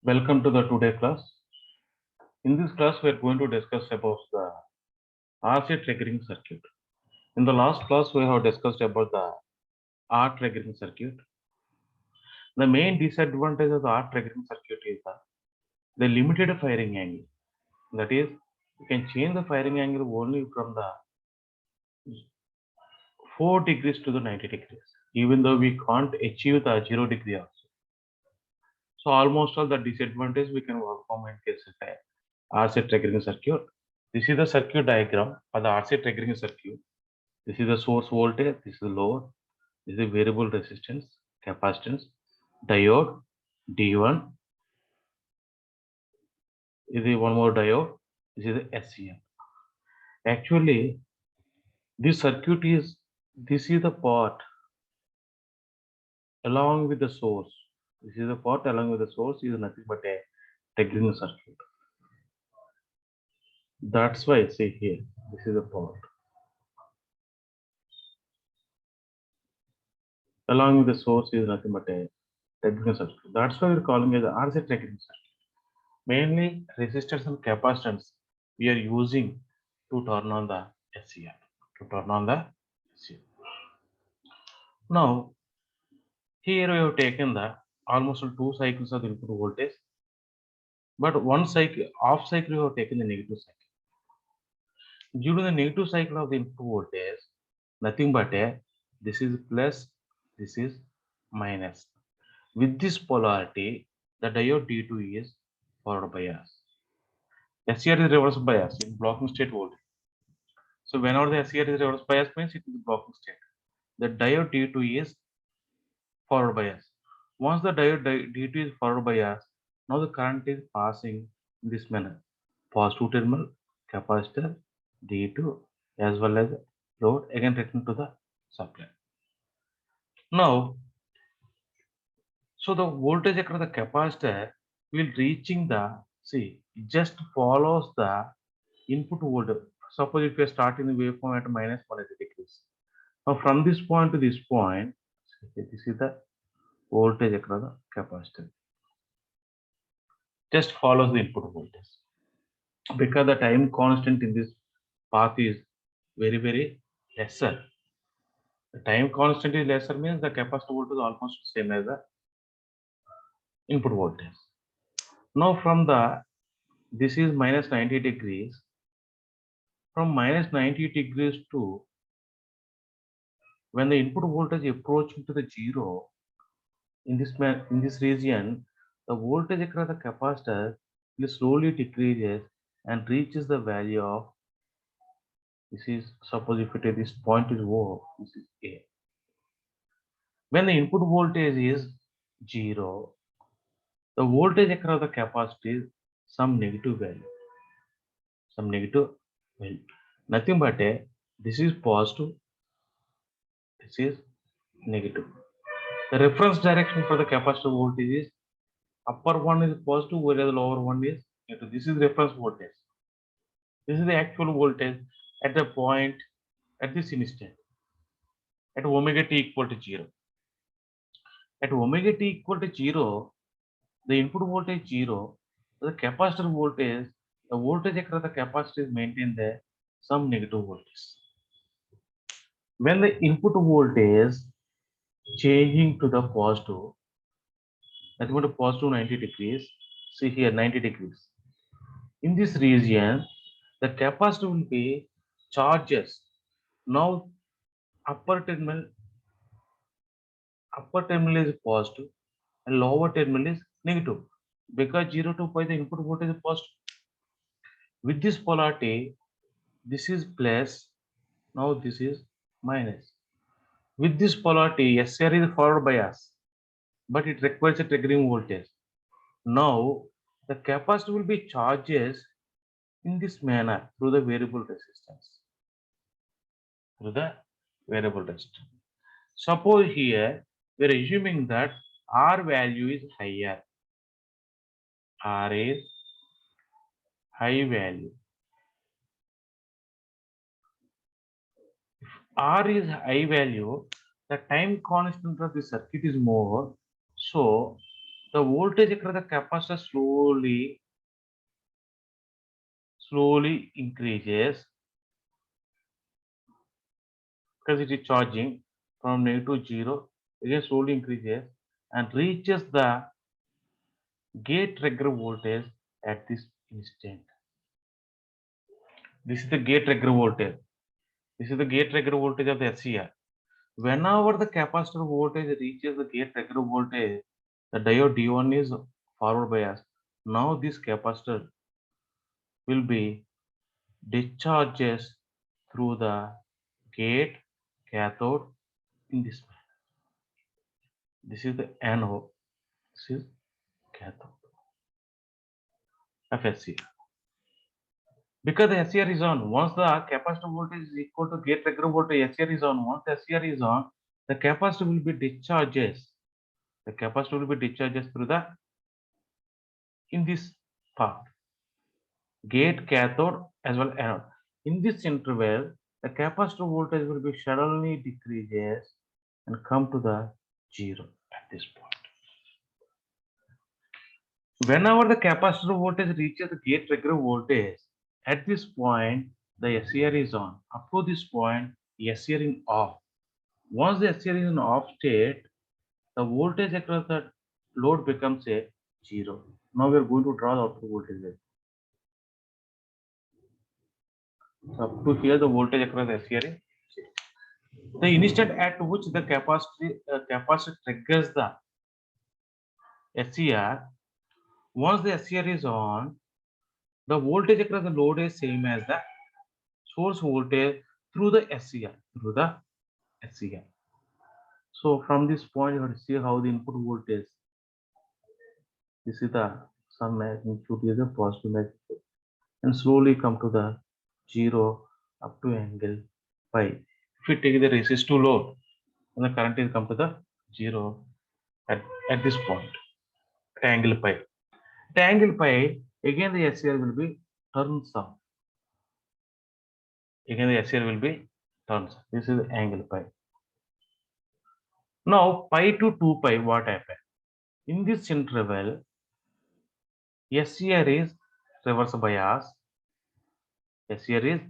Welcome to the today class. In this class, we are going to discuss about the RC triggering circuit. In the last class, we have discussed about the R triggering circuit. The main disadvantage of the R triggering circuit is the limited firing angle. That is, you can change the firing angle only from the 4 degrees to the 90 degrees, even though we can't achieve the 0 degree also. So almost all the disadvantage we can work from in case of a RC triggering circuit. This is the circuit diagram for the RC triggering circuit. This is the source voltage, this is the load, this is the variable resistance, capacitance, diode, D1, this is one more diode, this is the SCM. Actually, this is the part along with the source. This is the part along with the source is nothing but a triggering circuit. That's why I say here, this is the part. Along with the source is nothing but a triggering circuit. That's why we're calling it the RC triggering circuit. Mainly resistors and capacitance we are using to turn on the SCR. To turn on the SCR. Now, here we have taken the almost 2 cycles of the input voltage, but one cycle, half cycle, we have taken the negative cycle. Due to the negative cycle of the input voltage, nothing but a this is plus, this is minus. With this polarity, the diode D2 is forward bias. SCR is reverse bias in blocking state voltage. So whenever the SCR is reverse bias means it is blocking state. The diode D2 is forward bias. Once the diode D2 is forward bias, now the current is passing in this manner. Positive terminal, capacitor, D2 as well as load again return to the supply. Now, so the voltage across the capacitor will reaching the, see, it just follows the input voltage. Suppose if you are starting the waveform at minus 180 degrees. Now from this point to this point, this is the voltage across the capacitor. Just follows the input voltage. Because the time constant in this path is very lesser. The time constant is lesser means the capacitor voltage is almost same as the input voltage. Now from the, this is minus 90 degrees. From minus 90 degrees to when the input voltage approaching to the zero, in this region, the voltage across the capacitor will slowly decreases and reaches the value of, this is, suppose if you take this point is O, this is A. When the input voltage is 0, the voltage across the capacitor is some negative value. Some negative value. Nothing but a, this is positive, this is negative. The reference direction for the capacitor voltage is upper one is positive, whereas the lower one is negative. This is reference voltage. This is the actual voltage at the point at this instant at omega t equal to 0. At omega t equal to 0, the input voltage 0, the capacitor voltage, the voltage across the capacitor is maintained there some negative voltage. When the input voltage changing to the positive, that is to positive 90 degrees, see here 90 degrees. In this region, the capacitor will be charges. Now upper terminal is positive and lower terminal is negative because 0 to pi the input voltage is positive. With this polarity, this is plus, now this is minus. With this polarity, SCR is forward bias, but it requires a triggering voltage. Now the capacitor will be charges in this manner through the variable resistance. Through the variable resistance. Suppose here we are assuming that R value is higher. R is high value. If R is high value, the time constant of the circuit is more. So the voltage across the capacitor slowly increases because it is charging from negative 0, again slowly increases and reaches the gate trigger voltage at this instant. This is the gate trigger voltage. This is the gate trigger voltage of the SCR. Whenever the capacitor voltage reaches the gate trigger voltage, the diode D1 is forward biased. Now this capacitor will be discharges through the gate cathode in this manner. This is the anode. This is cathode of SCR. Because the SCR is on, once the capacitor voltage is equal to gate trigger voltage, SCR is on. Once the SCR is on, the capacitor will be discharges. The capacitor will be discharges through the in this part, gate, cathode as well anode. In this interval, the capacitor voltage will be suddenly decreases and come to the 0 at this point. Whenever the capacitor voltage reaches the gate trigger voltage, at this point the SCR is on. Up to this point, SCR is off. Once the SCR is in off state, the voltage across the load becomes a 0. Now we are going to draw the output voltage. So up to here, the voltage across the SCR is 0. The instant at which the capacitor triggers the SCR, once the SCR is on, the voltage across the load is same as the source voltage through the SCR. So from this point, you have to see how the input voltage. This is the some magnitude is a positive magnitude, and slowly come to the 0 up to angle pi. If we take the resistive load, and the current is come to the 0 at this point at angle pi. At angle pi, again the SCR will be turns off. Again the SCR will be turns. This is angle pi. Now pi to 2 pi, what happened? In this interval, SCR is reverse bias. SCR is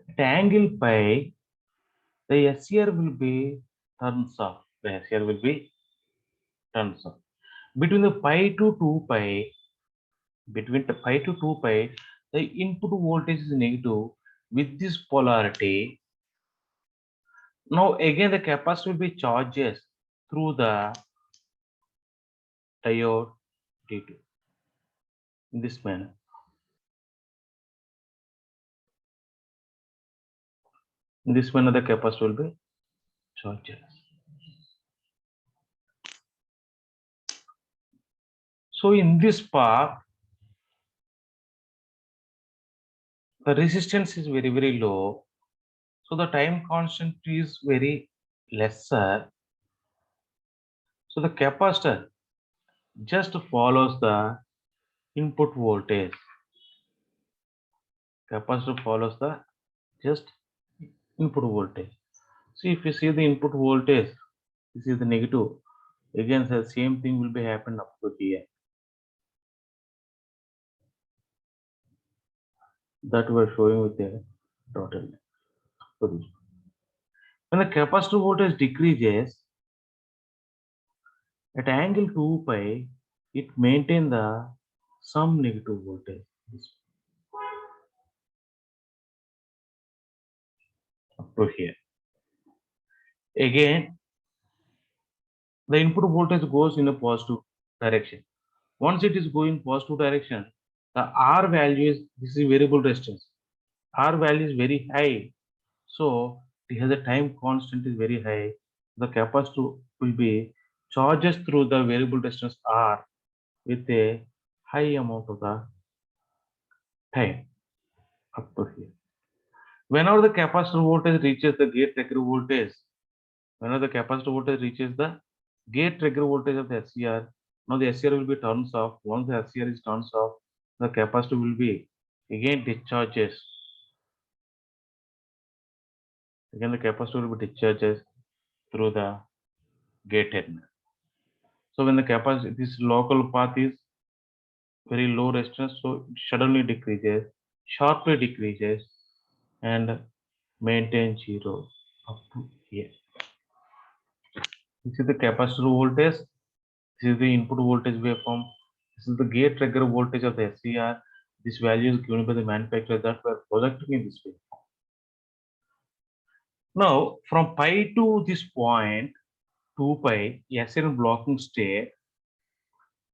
at angle pi, the SCR will be turns off. The SCR will be turns off. Between the pi to 2 pi, between the pi to 2 pi, the input voltage is negative with this polarity. Now again the capacitor will be charges through the diode D2 in this manner. In this manner, the capacitor will be charges. So in this part, the resistance is very, very low. So the time constant is very lesser. So the capacitor just follows the input voltage. Capacitor follows the just input voltage. See, if you see the input voltage, this is the negative. Again, the same thing will be happen up to here. That we are showing with the dotted line. When the capacitor voltage decreases at angle 2 pi, it maintains the some negative voltage up to here. Again, the input voltage goes in a positive direction. Once it is going positive direction, the R value is, this is variable resistance. R value is very high. So it has a time constant is very high. The capacitor will be charges through the variable resistance R with a high amount of the time up to here. Whenever the capacitor voltage reaches the gate trigger voltage, whenever the capacitor voltage reaches the gate trigger voltage of the SCR, now the SCR will be turns off. Once the SCR is turns off, the capacitor will be again discharges. Again, the capacitor will be discharges through the gate terminal. So when the capacitor, this local path is very low resistance, so it suddenly decreases, sharply decreases, and maintain zero up to here. This is the capacitor voltage. This is the input voltage waveform. This is the gate trigger voltage of the SCR. This value is given by the manufacturer that we are projecting in this way. Now, from pi to this point, 2 pi, SCR in blocking state,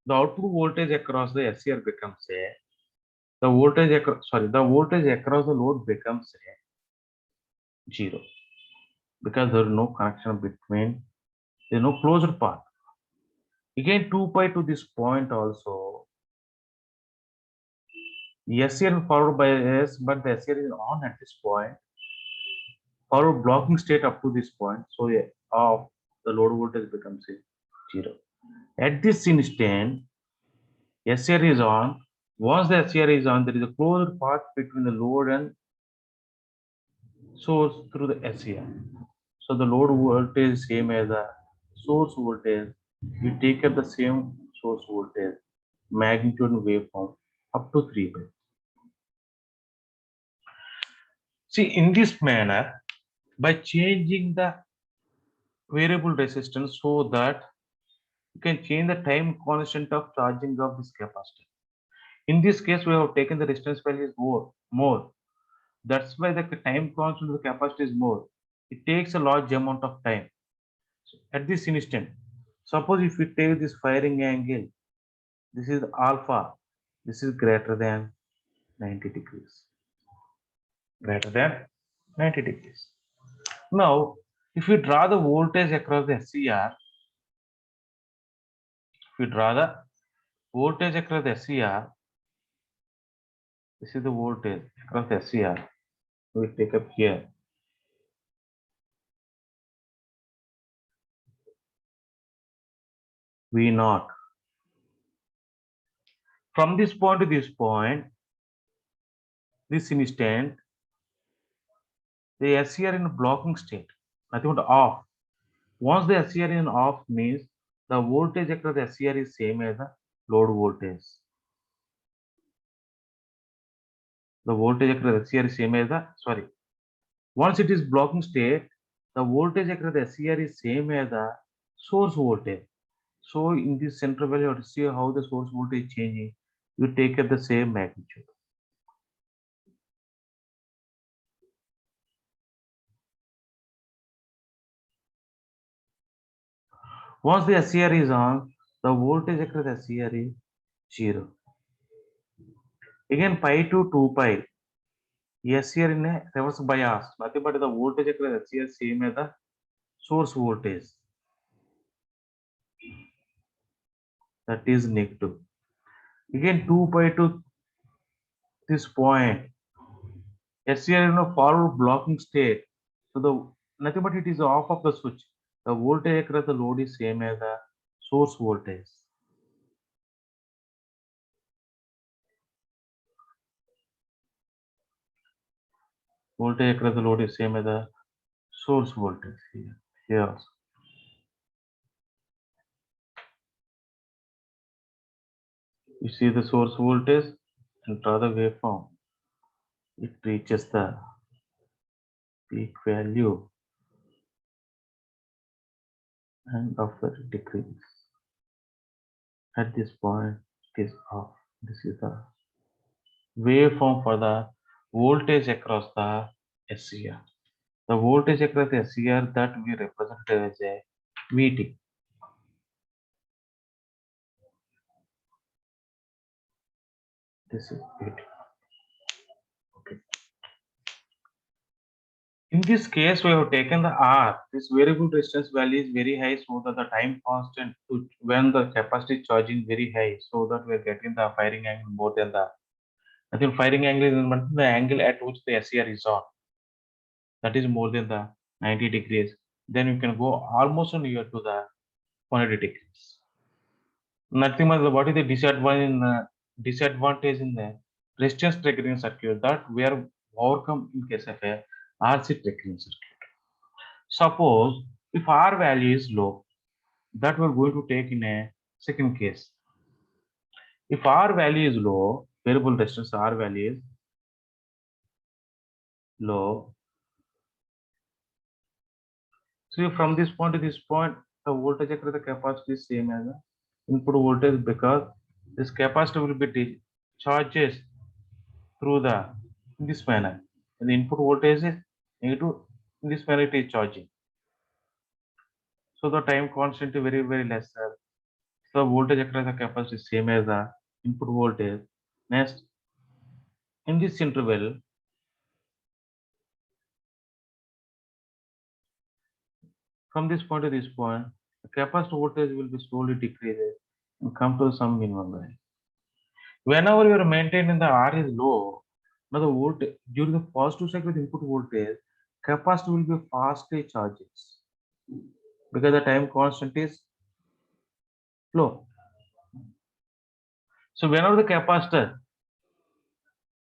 the output voltage across the SCR becomes a, the voltage across the load becomes a 0 because there is no connection between, there is no closed path. Again, 2 pi to this point also, SCR followed by S, but the SCR is on at this point. Forward blocking state up to this point, so off, the load voltage becomes a 0. At this instant, SCR is on. Once the SCR is on, there is a closed path between the load and source through the SCR. So the load voltage is same as the source voltage. We take up the same source voltage, magnitude and waveform up to 3 pi. See, in this manner, by changing the variable resistance so that you can change the time constant of charging of this capacitor. In this case, we have taken the resistance value is more. That's why the time constant of the capacitor is more. It takes a large amount of time. So at this instant, suppose if we take this firing angle, this is alpha, this is greater than 90 degrees. Greater than 90 degrees. Now, if we draw the voltage across the SCR, if we draw the voltage across the SCR, this is the voltage across the SCR. We take up here. V naught. From this point to this point, this instant, the SCR in blocking state, nothing but off. Once the SCR is off means the voltage across the SCR is same as the load voltage. The voltage across the SCR is same as the, sorry. Once it is blocking state, the voltage across the SCR is same as the source voltage. So in this central value, you have to see how the source voltage is changing. You take up the same magnitude. Once the SCR is on, the voltage across the SCR is 0. Again, pi to 2 pi, SCR in a reverse bias, nothing but the voltage across the SCR same as the source voltage. That is negative. Again, 2 pi to this point, SCR in a forward blocking state. So the nothing but it is off of the switch. The voltage across the load is same as the source voltage. Voltage across the load is same as the source voltage here. Here also. You see the source voltage and draw the waveform. It reaches the peak value and after it decreases. At this point, it is off. This is the waveform for the voltage across the SCR. The voltage across the SCR that we represent as a VT. This is it. Okay. In this case, we have taken the R. This variable resistance value is very high, so that the time constant to when the capacity charging very high, so that we are getting the firing angle more than the. I think firing angle is the angle at which the SCR is on. That is more than the 90 degrees. Then you can go almost near to the 180 degrees. Nothing much. What is the disadvantage in the resistance triggering circuit that we are overcome in case of a RC triggering circuit. Suppose if R value is low, that we're going to take in a second case. If R value is low, variable resistance R value is low. So from this point to this point, the voltage across the capacity is same as the input voltage because this capacitor will be charges through in this manner. And the input voltage is negative. In this manner, it is charging. So the time constant is very less. So voltage across the capacitor is same as the input voltage. Next, in this interval, from this point to this point, the capacitor voltage will be slowly decreased and come to some minimum value. Whenever you are maintaining the R is low, now the voltage during the positive cycle with input voltage, capacitor will be fastly charges because the time constant is low. So whenever the capacitor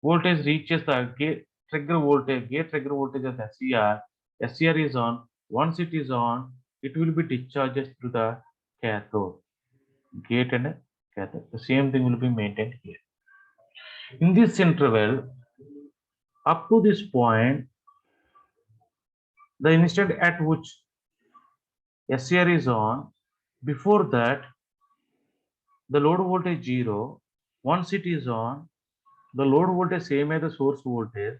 voltage reaches the gate trigger voltage of SCR, SCR is on. Once it is on, it will be discharged through the cathode, gate and cathode. The same thing will be maintained here. In this interval, up to this point, the instant at which SCR is on, before that, the load voltage 0. Once it is on, the load voltage same as the source voltage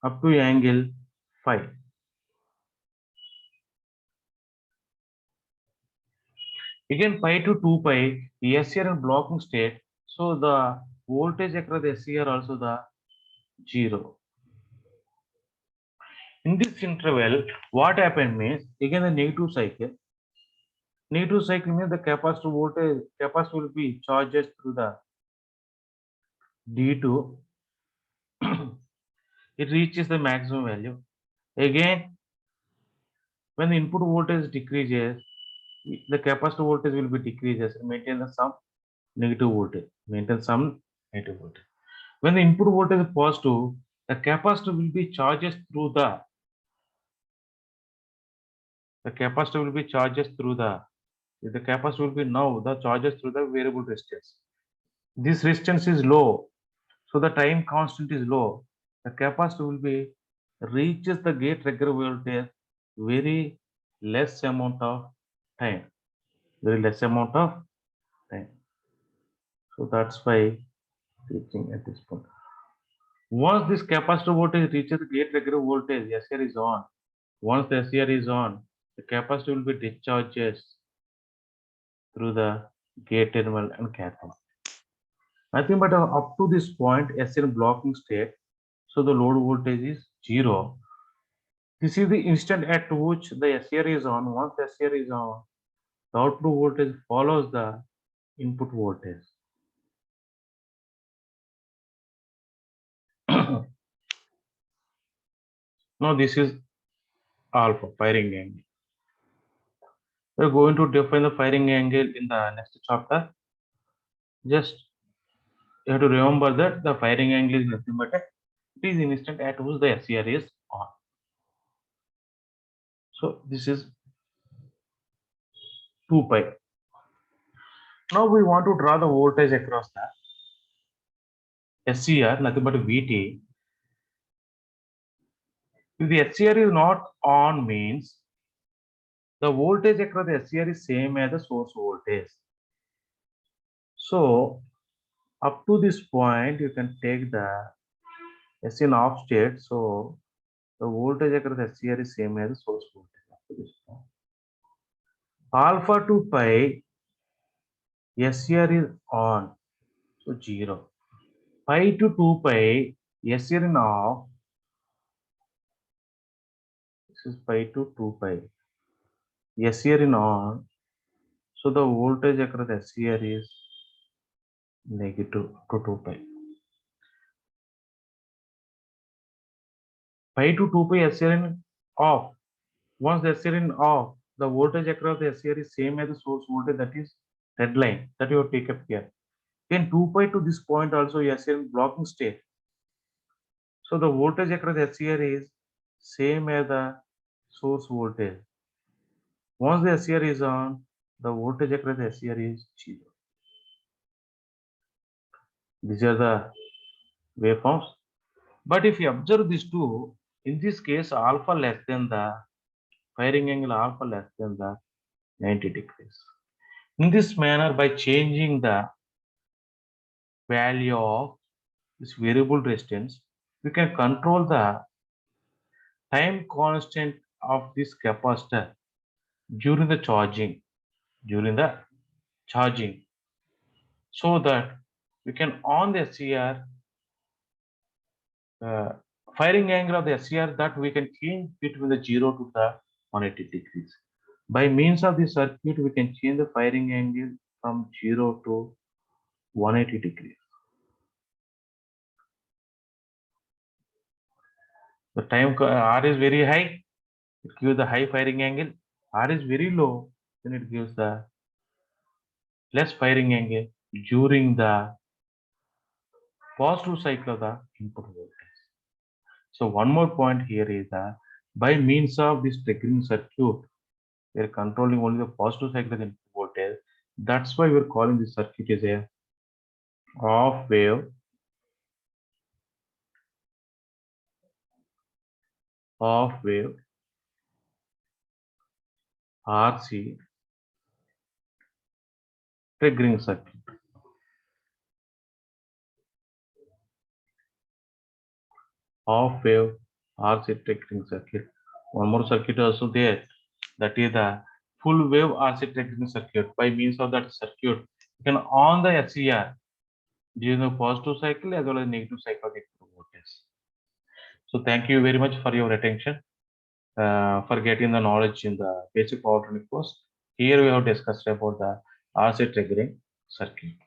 up to angle phi. Again, pi to 2 pi, the SCR in blocking state, so the voltage across the SCR also the 0. In this interval, what happened means, again the negative cycle. Negative cycle means the capacitor will be charged through the D2. It reaches the maximum value. Again, when the input voltage decreases, the capacitor voltage will be decreases and maintain some negative voltage. When the input voltage is positive, the capacitor will be charges through the capacitor will be charges through the capacitor will be now the charges through the variable resistance. This resistance is low, so the time constant is low. The capacitor will be reaches the gate trigger voltage very less amount of time. Very less amount of time. So that's why reaching at this point. Once this capacitor voltage reaches the gate trigger voltage, SCR is on. Once the SCR is on, the capacitor will be discharges through the gate terminal and cathode. Nothing but up to this point, SCR blocking state. So the load voltage is 0. This is the instant at which the SCR is on. Once the SCR is on, the output voltage follows the input voltage. Now this is alpha firing angle. We're going to define the firing angle in the next chapter. Just you have to remember that the firing angle is nothing but it is instant at which the SCR is on. So this is 2 pi. Now we want to draw the voltage across the SCR, nothing but VT. If the SCR is not on means the voltage across the SCR is same as the source voltage. So up to this point, you can take the SCR in off state. So the voltage across the SCR is same as the source voltage up to this point. Alpha to pi SCR is on, so 0. Pi to 2 pi, SCR in off. This is pi to 2 pi. SCR in on, so the voltage across SCR is negative to 2 pi. Pi to 2 pi SCR in off. Once the SCR in off, the voltage across the SCR is same as the source voltage, that is red line that you have taken here. Then 2 pi to this point also SCR in blocking state. So the voltage across SCR is same as the source voltage. Once the SCR is on, the voltage across the SCR is 0. These are the waveforms. But if you observe these two, in this case, alpha less than the firing angle, alpha less than the 90 degrees. In this manner, by changing the value of this variable resistance, we can control the time constant of this capacitor during the charging, so that we can on the SCR firing angle of the SCR, that we can change between the 0 to the 180 degrees. By means of this circuit, we can change the firing angle from 0 to 180 degrees. The time R is very high, it gives the high firing angle. R is very low, then it gives the less firing angle during the positive cycle of the input voltage. So one more point here is that by means of this triggering circuit, we are controlling only the positive cycle of the input voltage. That's why we're calling this circuit as a off wave RC triggering circuit. Off wave RC triggering circuit. One more circuit also there, that is the full wave RC triggering circuit. By means of that circuit, you can on the SCR during the positive cycle as well as negative cycle of the input voltage. So thank you very much for your attention, for getting the knowledge in the basic power electronics course. Here we have discussed about the RC triggering circuit.